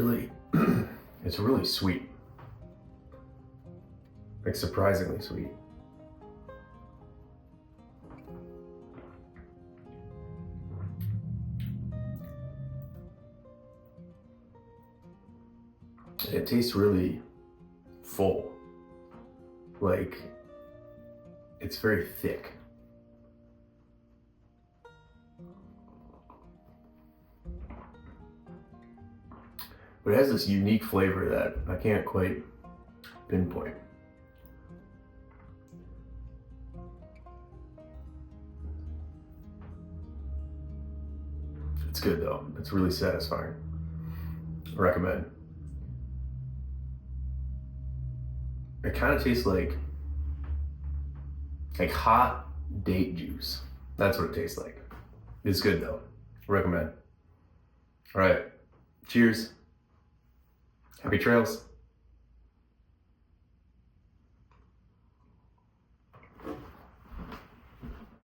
really, it's really sweet. Like surprisingly sweet. It tastes really full. Like, it's very thick. But it has this unique flavor that I can't quite pinpoint. It's good though. It's really satisfying. I recommend. It kind of tastes like hot date juice. That's what it tastes like. It's good though. I recommend. All right. Cheers. Happy trails.